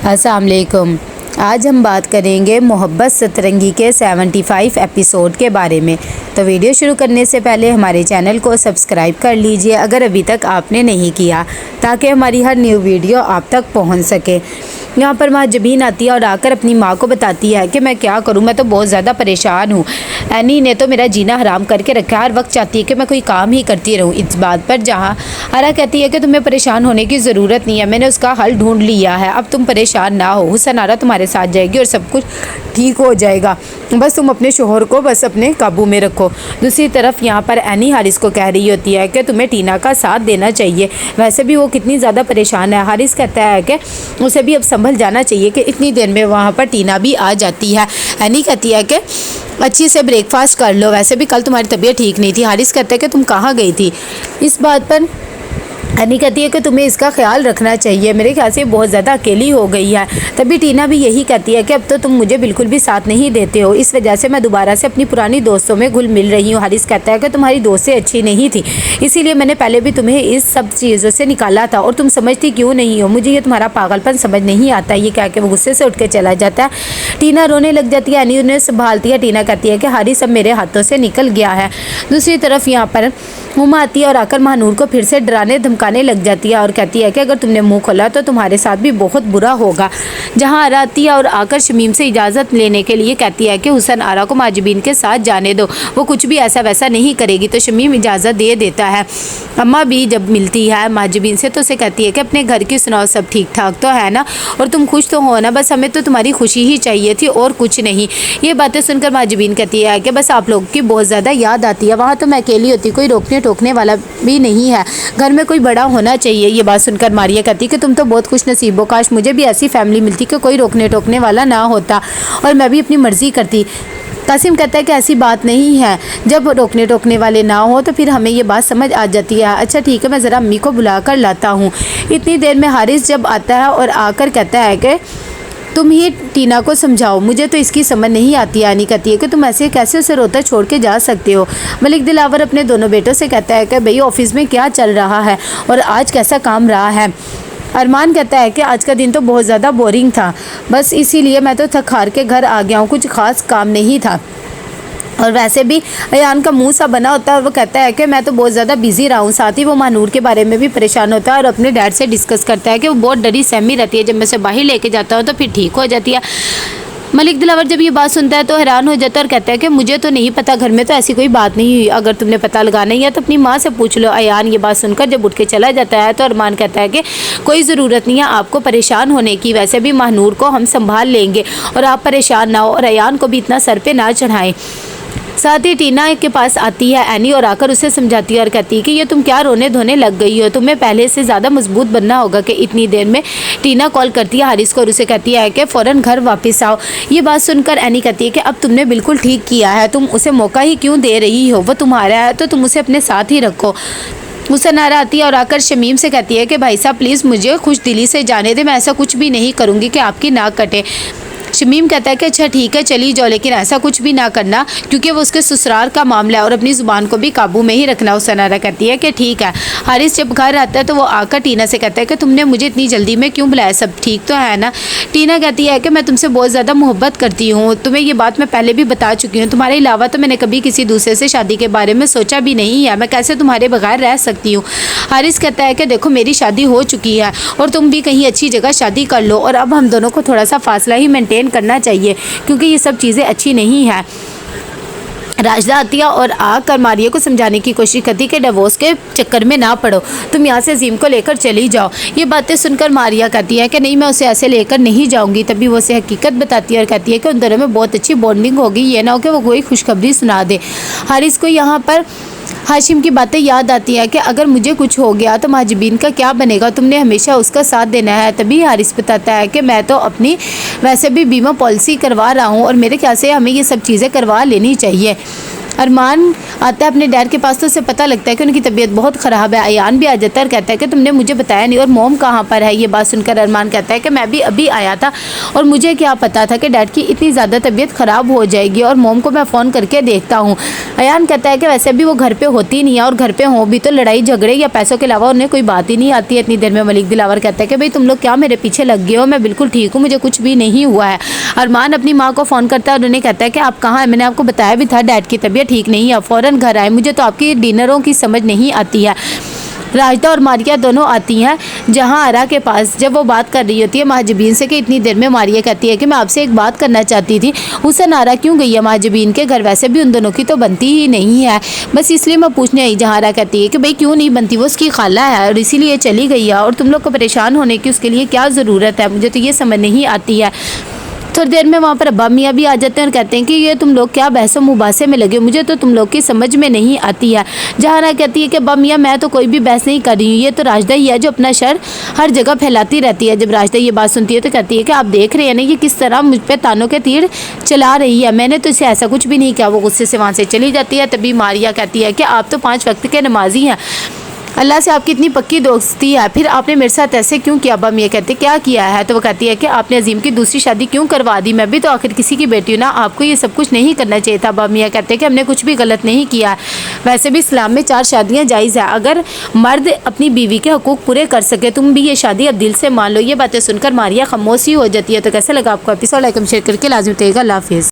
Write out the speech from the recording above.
अस्सलाम वालेकुम। आज हम बात करेंगे मोहब्बत सतरंगी के 75 एपिसोड के बारे में। तो वीडियो शुरू करने से पहले हमारे चैनल को सब्सक्राइब कर लीजिए अगर अभी तक आपने नहीं किया, ताकि हमारी हर न्यू वीडियो आप तक पहुंच सके। यहाँ पर माँ जबीन आती है और आकर अपनी माँ को बताती है कि मैं क्या करूँ, मैं तो बहुत ज़्यादा परेशान हूँ। एनी ने तो मेरा जीना हराम करके रखा है, हर वक्त चाहती है कि मैं कोई काम ही करती रहूँ। इस बात पर जहाँ आरा कहती है कि तुम्हें परेशान होने की ज़रूरत नहीं है, मैंने उसका हल ढूंढ लिया है, अब तुम परेशान ना हो। हुसन आरा तुम्हारे साथ जाएगी और सब कुछ ठीक हो जाएगा, बस तुम अपने शोहर को बस अपने काबू में रखो। दूसरी तरफ यहाँ पर एनी हारिस को कह रही होती है कि तुम्हें टीना का साथ देना चाहिए, वैसे भी वो कितनी ज़्यादा परेशान है। हारिस कहता है कि उसे भी अब संभल जाना चाहिए कि इतनी देर में वहाँ पर टीना भी आ जाती है। एनी कहती है कि अच्छी से ब्रेकफास्ट कर लो, वैसे भी कल तुम्हारी तबीयत ठीक नहीं थी। हारिस कहता है कि तुम कहाँ गई थी। इस बात पर एनी कहती है कि तुम्हें इसका ख्याल रखना चाहिए, मेरे ख्याल से बहुत ज़्यादा अकेली हो गई है। तभी टीना भी यही कहती है कि अब तो तुम मुझे बिल्कुल भी साथ नहीं देते हो, इस वजह से मैं दोबारा से अपनी पुरानी दोस्तों में घुल मिल रही हूँ। हारिस कहता है कि तुम्हारी दोस्तें अच्छी नहीं थी, इसीलिए मैंने पहले भी तुम्हें इस सब चीज़ों से निकाला था और तुम समझती क्यों नहीं हो, मुझे ये तुम्हारा पागलपन समझ नहीं आता। ये कह के वो गुस्से से उठ के चला जाता है। टीना रोने लग जाती है, एनी उन्हें संभालती है। टीना कहती है कि हारिस अब मेरे हाथों से निकल गया है। दूसरी तरफ यहाँ पर उमा आती है और आकर महानूर को फिर से डराने धमकाने लग जाती है और कहती है कि अगर तुमने मुंह खोला तो तुम्हारे साथ भी बहुत बुरा होगा। जहां आरा आती है और आकर शमीम से इजाज़त लेने के लिए कहती है कि हुसन आरा को माजबीन के साथ जाने दो, वो कुछ भी ऐसा वैसा नहीं करेगी। तो शमीम इजाज़त दे देता है। अम्मा भी जब मिलती है माजबीन से तो उसे कहती है कि अपने घर की सुनाओ, सब ठीक ठाक तो है ना, और तुम खुश तो हो ना, बस हमें तो तुम्हारी खुशी ही चाहिए थी और कुछ नहीं। ये बातें सुनकर माजबीन कहती है कि बस आप लोगों की बहुत ज़्यादा याद आती है, वहाँ तो मैं अकेली होती, कोई रोकने टोकने वाला भी नहीं है, घर में कोई बड़ा होना चाहिए। ये बात सुनकर मारिया कहती कि तुम तो बहुत खुश नसीब हो, काश मुझे भी ऐसी फैमिली मिलती कि कोई रोकने टोकने वाला ना होता और मैं भी अपनी मर्जी करती। कासिम कहता है कि ऐसी बात नहीं है, जब रोकने टोकने वाले ना हो तो फिर हमें ये बात समझ आ जाती है। अच्छा ठीक है, मैं ज़रा अम्मी को बुला कर लाता हूँ। इतनी देर में हारिस जब आता है और आकर कहता है कि तुम ही टीना को समझाओ, मुझे तो इसकी समझ नहीं आती। यानी कहती है कि तुम ऐसे कैसे उसे रोता छोड़ के जा सकते हो। मलिक दिलावर अपने दोनों बेटों से कहता है कि भाई ऑफिस में क्या चल रहा है और आज कैसा काम रहा है। अरमान कहता है कि आज का दिन तो बहुत ज़्यादा बोरिंग था, बस इसीलिए मैं तो थक हार के घर आ गया हूँ, कुछ खास काम नहीं था। और वैसे भी अयान का मुंह सा बना होता है और वो कहता है कि मैं तो बहुत ज़्यादा बिजी रहा हूँ। साथ ही वो महानूर के बारे में भी परेशान होता है और अपने डैड से डिस्कस करता है कि वो बहुत डरी सहमी रहती है, जब मैं उसे बाहर लेके जाता हूँ तो फिर ठीक हो जाती है। मलिक दिलावर जब ये बात सुनता है तो हैरान हो जाता है और कहता है कि मुझे तो नहीं पता, घर में तो ऐसी कोई बात नहीं हुई, अगर तुमने पता लगाना ही है तो अपनी माँ से पूछ लो। अयान ये बात सुनकर जब उठ के चला जाता है तो अरमान कहता है कि कोई ज़रूरत नहीं है आपको परेशान होने की, वैसे भी महानूर को हम संभाल लेंगे और आप परेशान ना हो और अयान को भी इतना सर पे ना चढ़ाएं। साथ ही टीना के पास आती है एनी और आकर उसे समझाती है और कहती है कि ये तुम क्या रोने धोने लग गई हो, तुम्हें पहले से ज़्यादा मजबूत बनना होगा। कि इतनी देर में टीना कॉल करती है हारिस को और उसे कहती है कि फ़ौरन घर वापस आओ। ये बात सुनकर एनी कहती है कि अब तुमने बिल्कुल ठीक किया है, तुम उसे मौका ही क्यों दे रही हो, वो तुम्हारा है तो तुम उसे अपने साथ ही रखो। हुसन आरा आती है और आकर शमीम से कहती है कि भाई साहब प्लीज़ मुझे खुश दिली से जाने दे, मैं ऐसा कुछ भी नहीं करूँगी कि आपकी नाक कटे। शमीम कहता है कि अच्छा ठीक है चली जाओ, लेकिन ऐसा कुछ भी ना करना क्योंकि वो उसके ससुराल का मामला है और अपनी ज़ुबान को भी काबू में ही रखना। हुसन आरा कहती है कि ठीक है। हारिस जब घर आता है तो वो आकर टीना से कहता है कि तुमने मुझे इतनी जल्दी में क्यों बुलाया, सब ठीक तो है ना। टीना कहती है कि मैं तुमसे बहुत ज़्यादा मोहब्बत करती हूँ, तुम्हें ये बात मैं पहले भी बता चुकी हूँ, तुम्हारे अलावा तो मैंने कभी किसी दूसरे से शादी के बारे में सोचा भी नहीं है, मैं कैसे तुम्हारे बगैर रह सकती हूँ। हारिस कहता है कि देखो मेरी शादी हो चुकी है और तुम भी कहीं अच्छी जगह शादी कर लो और अब हम दोनों को थोड़ा सा फासला ही मेंटेन करना चाहिए क्योंकि ये सब चीज़ें अच्छी नहीं है। राजदा आती है और आकर मारिया को समझाने की कोशिश करती कि डिवोर्स के चक्कर में ना पड़ो, तुम यहाँ से अजीम को लेकर चली जाओ। ये बातें सुनकर मारिया कहती है कि नहीं मैं उसे ऐसे लेकर नहीं जाऊँगी। तभी वो उसे हकीकत बताती है और कहती है कि उन दोनों में बहुत अच्छी बॉन्डिंग होगी, ये ना हो कि वो कोई खुशखबरी सुना दे। हारिस को यहाँ पर हाशिम की बातें याद आती हैं कि अगर मुझे कुछ हो गया तो माजबीन का क्या बनेगा, तुमने हमेशा उसका साथ देना है। तभी हारिस बताता है कि मैं तो अपनी वैसे भी बीमा पॉलिसी करवा रहा हूँ और मेरे ख्याल से हमें ये सब चीज़ें करवा लेनी चाहिए। अरमान आता है अपने डैड के पास तो उसे पता लगता है कि उनकी तबीयत बहुत ख़राब है। अयान भी आ जाता है और कहता है कि तुमने मुझे बताया नहीं और मोम कहाँ पर है। ये बात सुनकर अरमान कहता है कि मैं भी अभी आया था और मुझे क्या पता था कि डैड की इतनी ज़्यादा तबीयत ख़राब हो जाएगी और मोम को मैं फ़ोन करके देखता हूँ। अयान कहता है कि वैसे भी वो घर पर होती नहीं है और घर पर हो भी तो लड़ाई झगड़े या पैसों के अलावा उन्हें कोई बात ही नहीं आती है। इतनी देर में मलिक दिलावर कहता है कि भाई तुम लोग क्या मेरे पीछे लग गए हो, मैं बिल्कुल ठीक हूँ, मुझे कुछ भी नहीं हुआ है। अरमान अपनी माँ को फ़ोन करता है और उन्हें कहता है कि आप कहाँ हैं, मैंने आपको बताया भी था डैड की तबीयत ठीक नहीं है, फ़ौरन घर आए, मुझे तो आपकी डिनरों की समझ नहीं आती है। राजदा और मारिया दोनों आती हैं जहां आरा के पास। जब वो बात कर रही होती है महाजबीन से कि इतनी देर में मारिया कहती है कि मैं आपसे एक बात करना चाहती थी। हुसन आरा क्यों गई है महाजबीन के घर, वैसे भी उन दोनों की तो बनती ही नहीं है, बस इसलिए मैं पूछने आई। जहाँ आरा कहती है कि भाई क्यों नहीं बनती, वो उसकी खाला है और इसीलिए चली गई है और तुम लोग को परेशान होने की उसके लिए क्या ज़रूरत है, मुझे तो ये समझ नहीं आती है। थोड़ी देर में वहाँ पर अब्बा मियाँ भी आ जाते हैं और कहते हैं कि ये तुम लोग क्या बहसों मुबासे में लगे हो, मुझे तो तुम लोग की समझ में नहीं आती है। जहाना कहती है कि अब्बा मियाँ मैं तो कोई भी बहस नहीं कर रही हूँ, ये तो राजदा ही है जो अपना शर हर जगह फैलाती रहती है। जब राजदा ये बात सुनती है तो कहती है कि आप देख रहे हैं ना ये किस तरह मुझ पर तानों के तीर चला रही है, मैंने तो इसे ऐसा कुछ भी नहीं किया। वो गुस्से से वहाँ से चली जाती है। तभी मारिया कहती है कि आप तो 5 वक्त के नमाजी हैं, अल्लाह से आपकी इतनी पक्की दोस्ती है, फिर आपने मेरे साथ ऐसे क्यों किया। अब्बा मियाँ कहते क्या किया है, तो वो कहती है कि आपने अजीम की दूसरी शादी क्यों करवा दी, मैं भी तो आखिर किसी की बेटी हूँ ना, आपको ये सब कुछ नहीं करना चाहिए था। अब्बा मियाँ कहते हैं कि हमने कुछ भी गलत नहीं किया है, वैसे भी इस्लाम में 4 शादियाँ जायज़ है, अगर मर्द अपनी बीवी के हकूक़ पूरे कर सके, तुम भी ये शादी अब दिल से मान लो। ये बातें सुनकर मारिया खामोश ही हो जाती है। तो कैसा लगा आपको एपिसोड, लाइक शेयर करके लाजमी बताइएगा। अल्लाह हाफिज़।